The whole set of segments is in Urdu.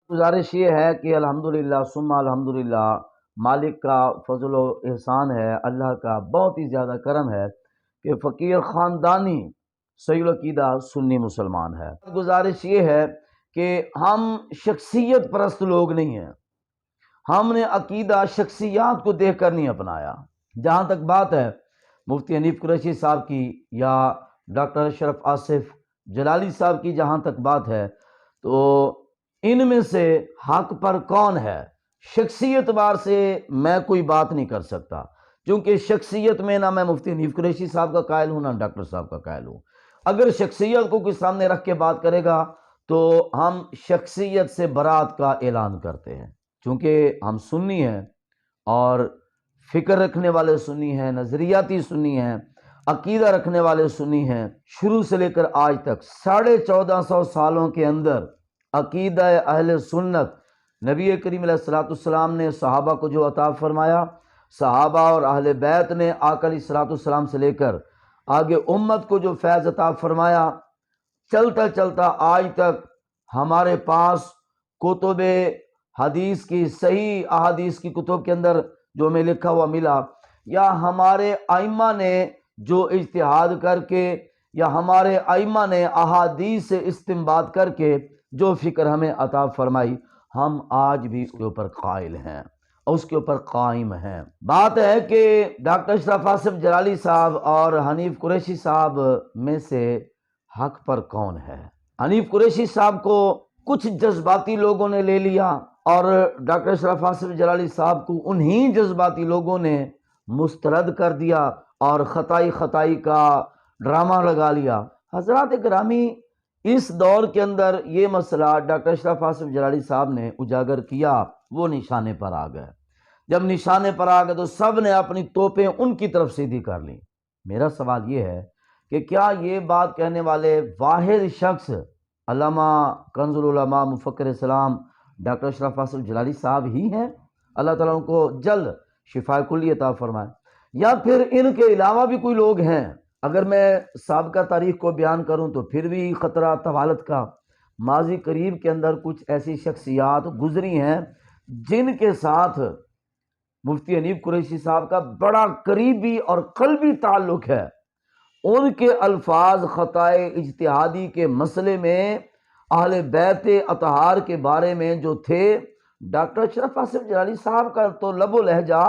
گزارش یہ ہے کہ الحمدللہ ثم الحمدللہ، مالک کا فضل و احسان ہے، اللہ کا بہت ہی زیادہ کرم ہے کہ فقیر خاندانی صحیح العقیدہ سنی مسلمان ہے۔ گزارش یہ ہے کہ ہم شخصیت پرست لوگ نہیں ہیں، ہم نے عقیدہ شخصیات کو دیکھ کر نہیں اپنایا۔ جہاں تک بات ہے مفتی حنیف قریشی صاحب کی یا ڈاکٹر اشرف آصف جلالی صاحب کی، جہاں تک بات ہے تو ان میں سے حق پر کون ہے، شخصیت بار سے میں کوئی بات نہیں کر سکتا، کیونکہ شخصیت میں نہ میں مفتی حنیف قریشی صاحب کا قائل ہوں نہ ڈاکٹر صاحب کا قائل ہوں۔ اگر شخصیت کو کوئی سامنے رکھ کے بات کرے گا تو ہم شخصیت سے برات کا اعلان کرتے ہیں، چونکہ ہم سنی ہیں اور فکر رکھنے والے سنی ہیں، نظریاتی سنی ہیں، عقیدہ رکھنے والے سنی ہیں۔ شروع سے لے کر آج تک 1450 سالوں کے اندر عقیدہ اہل سنت نبی کریم علیہ الصلوۃ والسلام نے صحابہ کو جو عطا فرمایا، صحابہ اور اہل بیت نے آقا علیہ الصلوۃ والسلام سے لے کر آگے امت کو جو فیض عطا فرمایا، چلتا چلتا آج تک ہمارے پاس کتب حدیث کی صحیح احادیث کی کتب کے اندر جو ہمیں لکھا ہوا ملا، یا ہمارے ائمہ نے جو اجتہاد کر کے، یا ہمارے ائمہ نے احادیث سے استنباط کر کے جو فکر ہمیں عطا فرمائی، ہم آج بھی اس کے اوپر قائل ہیں اور اس کے اوپر قائم ہیں۔ بات ہے کہ ڈاکٹر اشرف آصف جلالی صاحب اور حنیف قریشی صاحب میں سے حق پر کون ہے؟ حنیف قریشی صاحب کو کچھ جذباتی لوگوں نے لے لیا اور ڈاکٹر اشرف آصف جلالی صاحب کو انہی جذباتی لوگوں نے مسترد کر دیا اور خطائی کا ڈرامہ لگا لیا۔ حضرات گرامی، اس دور کے اندر یہ مسئلہ ڈاکٹر اشرف آصف جلالی صاحب نے اجاگر کیا، وہ نشانے پر آ گئے۔ جب نشانے پر آ گئے تو سب نے اپنی توپیں ان کی طرف سیدھی کر لیں۔ میرا سوال یہ ہے کہ کیا یہ بات کہنے والے واحد شخص علامہ کنز العلماء مفکر اسلام ڈاکٹر اشرف آصف جلالی صاحب ہی ہیں؟ اللہ تعالیٰ ان کو جلد شفا کلی عطا فرمائے، یا پھر ان کے علاوہ بھی کوئی لوگ ہیں؟ اگر میں سابقہ تاریخ کو بیان کروں تو پھر بھی خطرہ طوالت کا۔ ماضی قریب کے اندر کچھ ایسی شخصیات گزری ہیں جن کے ساتھ مفتی حنیف قریشی صاحب کا بڑا قریبی اور قلبی تعلق ہے۔ ان کے الفاظ خطائے اجتہادی کے مسئلے میں، اہل بیت اطہار کے بارے میں جو تھے، ڈاکٹر اشرف آصف جلالی صاحب کا تو لب و لہجہ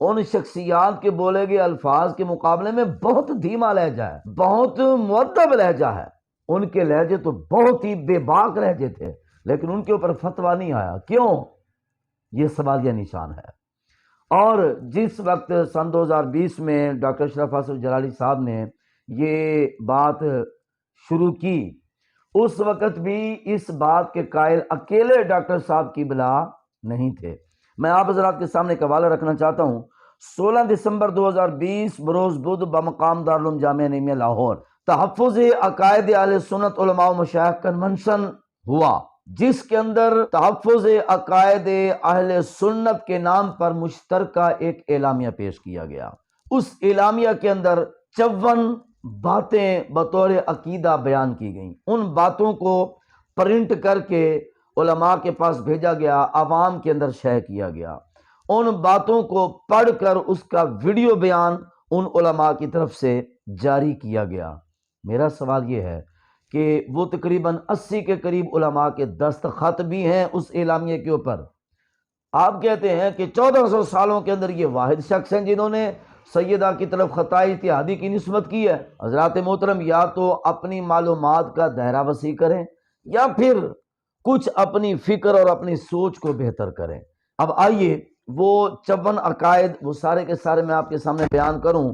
ان شخصیات کے بولے گئے الفاظ کے مقابلے میں بہت دھیما لہجہ ہے، بہت مؤدب لہجہ ہے۔ ان کے لہجے تو بہت ہی بے باک لہجے تھے، لیکن ان کے اوپر فتویٰ نہیں آیا۔ کیوں؟ یہ سوالیہ نشان ہے۔ اور جس وقت سن 2020 میں ڈاکٹر اشرف آصف جلالی صاحب نے یہ بات شروع کی، اس وقت بھی اس بات کے قائل اکیلے ڈاکٹر صاحب کی بلا نہیں تھے۔ میں آپ حضرات کے سامنے ایک حوالہ رکھنا چاہتا ہوں۔ 16 دسمبر 2020 بروز بدھ بمقام دارالعلوم جامعہ نعیمیہ لاہور تحفظ عقائد اہل سنت علماء و مشائخ کنونشن ہوا، جس کے اندر تحفظ عقائد اہل سنت کے نام پر مشترکہ ایک اعلامیہ پیش کیا گیا۔ اس اعلامیہ کے اندر 54 باتیں بطور عقیدہ بیان کی گئیں۔ ان باتوں کو پرنٹ کر کے علماء کے پاس بھیجا گیا، عوام کے اندر شائع کیا گیا۔ ان باتوں کو پڑھ کر اس کا ویڈیو بیان ان علماء کی طرف سے جاری کیا گیا۔ میرا سوال یہ ہے کہ وہ تقریباً 80 کے قریب علماء کے دستخط بھی ہیں اس اعلامیہ کے اوپر۔ آپ کہتے ہیں کہ 1400 سالوں کے اندر یہ واحد شخص ہیں جنہوں نے سیدہ کی طرف خطائی اتحادی کی نسبت کی ہے۔ حضرات محترم، یا تو اپنی معلومات کا دائرہ وسیع کریں یا پھر کچھ اپنی فکر اور اپنی سوچ کو بہتر کریں۔ اب آئیے وہ 54 عقائد وہ سارے کے سارے میں آپ کے سامنے بیان کروں،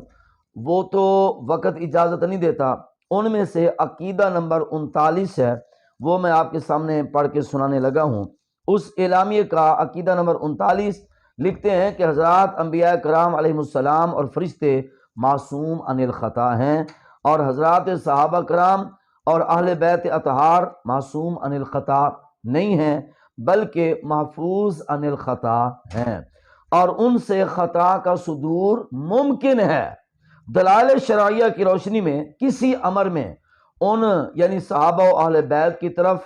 وہ تو وقت اجازت نہیں دیتا۔ ان میں سے عقیدہ نمبر 39 ہے، وہ میں آپ کے سامنے پڑھ کے سنانے لگا ہوں۔ اس اعلامیہ کا عقیدہ نمبر 39 لکھتے ہیں کہ حضرات انبیاء کرام علیہ السلام اور فرشتے معصوم عن الخطا ہیں، اور حضرات صحابہ کرام اور اہل بیت اطہار معصوم عن الخطا نہیں ہیں، بلکہ محفوظ عن الخطا ہیں، اور ان سے خطا کا صدور ممکن ہے۔ دلائل شرعیہ کی روشنی میں کسی امر میں ان یعنی صحابہ و اہل بیت کی طرف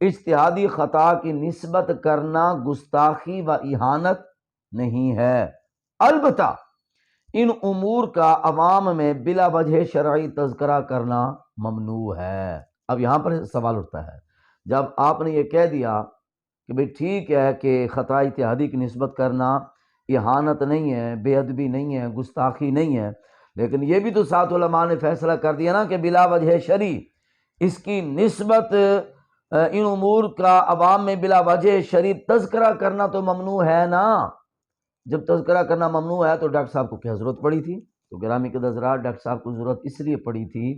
اجتہادی خطا کی نسبت کرنا گستاخی و اہانت نہیں ہے، البتہ ان امور کا عوام میں بلا وجہ شرعی تذکرہ کرنا ممنوع ہے۔ اب یہاں پر سوال اٹھتا ہے، جب آپ نے یہ کہہ دیا کہ بھئی ٹھیک ہے کہ خطا اجتہادی کی نسبت کرنا اہانت نہیں ہے، بے ادبی نہیں ہے، گستاخی نہیں ہے، لیکن یہ بھی تو ساتھ علماء نے فیصلہ کر دیا نا کہ بلا وجہ شرعی اس کی نسبت ان امور کا عوام میں بلا وجہ شرعی تذکرہ کرنا تو ممنوع ہے نا۔ جب تذکرہ کرنا ممنوع ہے تو ڈاکٹر صاحب کو کیا ضرورت پڑی تھی؟ تو گرامی کے حضرات، ڈاکٹر صاحب کو ضرورت اس لیے پڑی تھی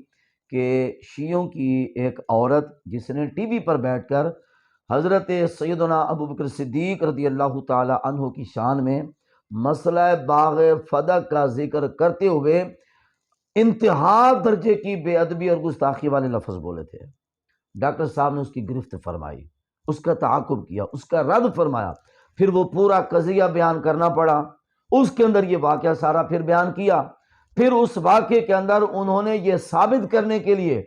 کہ شیعوں کی ایک عورت جس نے ٹی وی پر بیٹھ کر حضرت سیدنا ابوبکر صدیق رضی اللہ تعالی عنہ کی شان میں مسئلہ باغ فدق کا ذکر کرتے ہوئے انتہا درجے کی بے ادبی اور گستاخی والے لفظ بولے تھے، ڈاکٹر صاحب نے اس کی گرفت فرمائی، اس کا تعاقب کیا، اس کا رد فرمایا، پھر وہ پورا قضیہ بیان کرنا پڑا، اس کے اندر یہ واقعہ سارا پھر بیان کیا، پھر اس واقعے کے اندر انہوں نے یہ ثابت کرنے کے لیے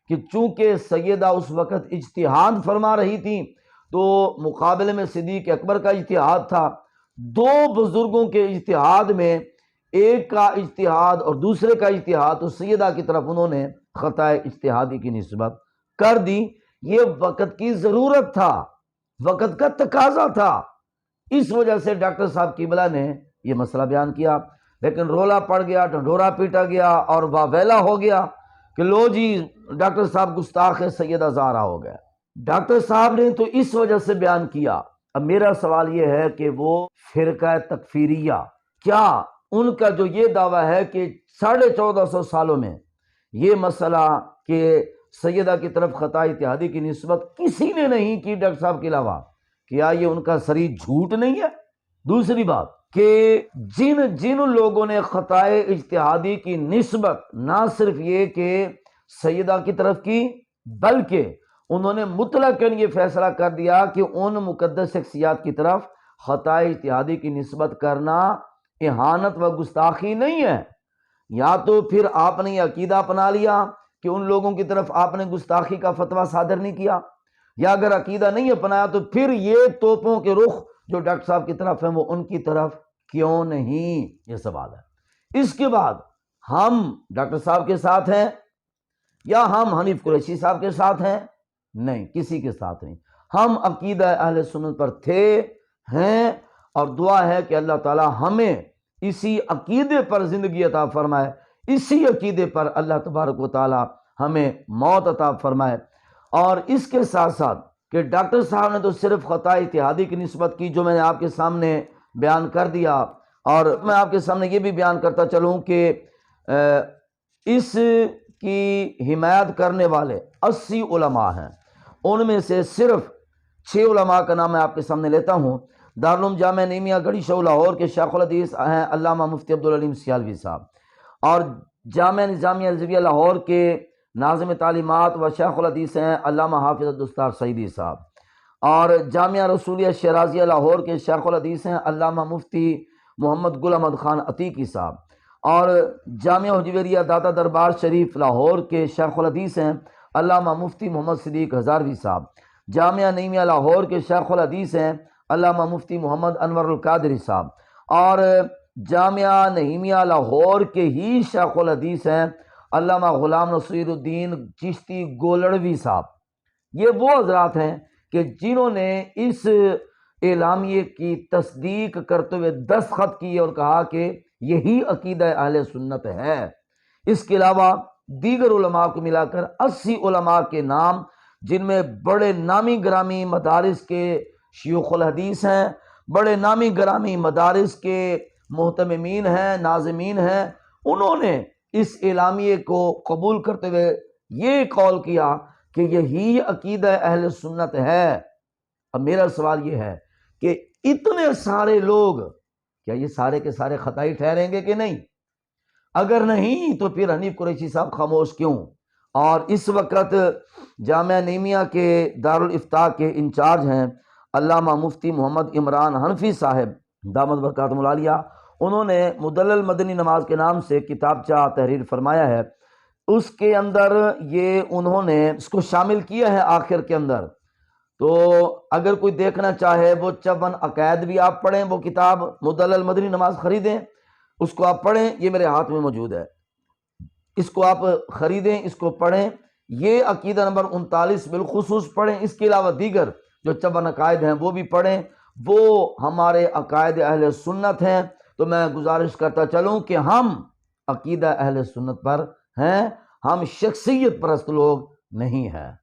کہ چونکہ سیدہ اس وقت اجتہاد فرما رہی تھی تو مقابلے میں صدیق اکبر کا اجتہاد تھا، دو بزرگوں کے اجتہاد میں ایک کا اجتہاد اور دوسرے کا اجتہاد، تو سیدہ کی طرف انہوں نے خطا اجتہادی کی نسبت کر دی۔ یہ وقت کی ضرورت تھا، وقت کا تقاضا تھا، اس وجہ سے ڈاکٹر صاحب قبلہ نے یہ مسئلہ بیان کیا، لیکن رولا پڑ گیا، ڈھنڈورا پیٹا گیا اور واویلا ہو گیا کہ لو جی ڈاکٹر صاحب گستاخ سیدہ زہرا ہو گئے۔ ڈاکٹر صاحب نے تو اس وجہ سے بیان کیا۔ اب میرا سوال یہ ہے کہ وہ فرقہ تکفیریہ، کیا ان کا جو یہ دعویٰ ہے کہ 1450 سالوں میں یہ مسئلہ کہ سیدہ کی طرف خطا اجتہادی کی نسبت کسی نے نہیں کی ڈاکٹر صاحب کے علاوہ، کیا یہ ان کا صریح جھوٹ نہیں ہے؟ دوسری بات کہ جن لوگوں نے خطا اجتہادی کی نسبت نہ صرف یہ کہ سیدہ کی طرف کی، بلکہ انہوں نے مطلقاً یہ فیصلہ کر دیا کہ ان مقدس شخصیات کی طرف خطا اجتہادی کی نسبت کرنا اہانت و گستاخی نہیں ہے، یا تو پھر آپ نے یہ عقیدہ اپنا لیا کہ ان لوگوں کی طرف آپ نے گستاخی کا فتویٰ صادر نہیں کیا، یا اگر عقیدہ نہیں اپنایا تو پھر یہ توپوں کے رخ جو ڈاکٹر صاحب کی طرف ہیں وہ ان کی طرف کیوں نہیں؟ یہ سوال ہے۔ اس کے بعد ہم ڈاکٹر صاحب کے ساتھ ہیں یا ہم حنیف قریشی صاحب کے ساتھ ہیں؟ نہیں، کسی کے ساتھ نہیں، ہم عقیدہ اہل سنت پر تھے، ہیں، اور دعا ہے کہ اللہ تعالی ہمیں اسی عقیدے پر زندگی عطا فرمائے، اسی عقیدے پر اللہ تبارک و تعالی ہمیں موت عطا فرمائے۔ اور اس کے ساتھ ساتھ کہ ڈاکٹر صاحب نے تو صرف خطا اجتہادی کی نسبت کی جو میں نے آپ کے سامنے بیان کر دیا، اور میں آپ کے سامنے یہ بھی بیان کرتا چلوں کہ اس کی حمایت کرنے والے 80 علماء ہیں، ان میں سے صرف 6 علماء کا نام میں آپ کے سامنے لیتا ہوں۔ دارالعلوم جامعہ نعیمیہ گڑھی شو لاہور کے شیخ الحدیث ہیں علامہ مفتی عبدالعلیم سیالوی صاحب، اور جامعہ نظامیہ الزاویہ لاہور کے ناظم تعلیمات و شیخ الحدیث ہیں علامہ حافظ عبدالستار سعیدی صاحب، اور جامعہ رسولیہ شیرازیہ لاہور کے شیخ الحدیث ہیں علامہ مفتی محمد گل احمد خان عتیقی صاحب، اور جامعہ حجویریہ داتا دربار شریف لاہور کے شیخ الحدیث ہیں علامہ مفتی محمد صدیق ہزاروی صاحب، جامعہ نعیمیہ لاہور کے شیخ الحدیث ہیں علامہ مفتی محمد انور القادری صاحب، اور جامعہ نعیمیہ لاہور کے ہی شیخ الحدیث ہیں علامہ غلام نصیر الدین چشتی گولڑوی صاحب۔ یہ وہ حضرات ہیں کہ جنہوں نے اس اعلامیے کی تصدیق کرتے ہوئے دستخط کیے اور کہا کہ یہی عقیدہ اہل سنت ہے۔ اس کے علاوہ دیگر علماء کو ملا کر 80 علماء کے نام، جن میں بڑے نامی گرامی مدارس کے شیوخ الحدیث ہیں، بڑے نامی گرامی مدارس کے محتممین ہیں، ناظمین ہیں، انہوں نے اس اعلامیے کو قبول کرتے ہوئے یہ قول کیا کہ یہی عقیدہ اہل سنت ہے۔ اب میرا سوال یہ ہے کہ اتنے سارے لوگ کیا یہ سارے کے سارے خطائی ٹھہریں گے کہ نہیں؟ اگر نہیں تو پھر حنیف قریشی صاحب خاموش کیوں؟ اور اس وقت جامعہ نعیمیہ کے دارالافتاء کے انچارج ہیں علامہ مفتی محمد عمران حنفی صاحب دامت برکاتہم العالیہ، انہوں نے مدلل مدنی نماز کے نام سے کتابچہ تحریر فرمایا ہے، اس کے اندر یہ انہوں نے اس کو شامل کیا ہے آخر کے اندر، تو اگر کوئی دیکھنا چاہے وہ 54 عقائد بھی آپ پڑھیں، وہ کتاب مدلل مدنی نماز خریدیں، اس کو آپ پڑھیں، یہ میرے ہاتھ میں موجود ہے، اس کو آپ خریدیں، اس کو پڑھیں۔ یہ عقیدہ نمبر 39 بالخصوص پڑھیں، اس کے علاوہ دیگر جو 54 عقائد ہیں وہ بھی پڑھیں، وہ ہمارے عقائد اہل سنت ہیں۔ تو میں گزارش کرتا چلوں کہ ہم عقیدہ اہل سنت پر ہیں، ہم شخصیت پرست لوگ نہیں ہیں۔